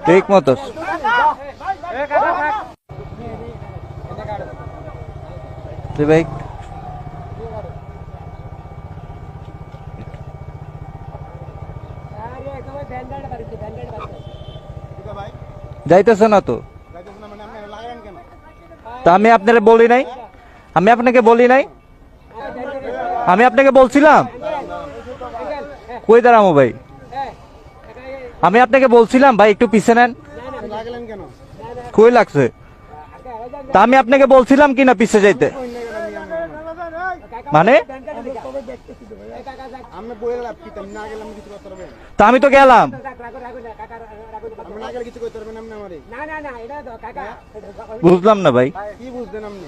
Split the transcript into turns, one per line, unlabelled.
ঠিক মতো ভাই যাইতেছে না তো, তা আমি আপনাকে বলি নাই, আমি আপনাকে বলি নাই, আমি আপনাকে বলছিলাম কই দাঁড়ামো ভাই, আমি আপনাকে বলছিলাম ভাই একটু পিছে নেন, কই লাগছে, তা আমি আপনাকে বলছিলাম কিনা পিছে যাইতে, মানে তা আমি তো গেলাম, বুঝলাম না ভাই।
কি বুঝলেন আপনি?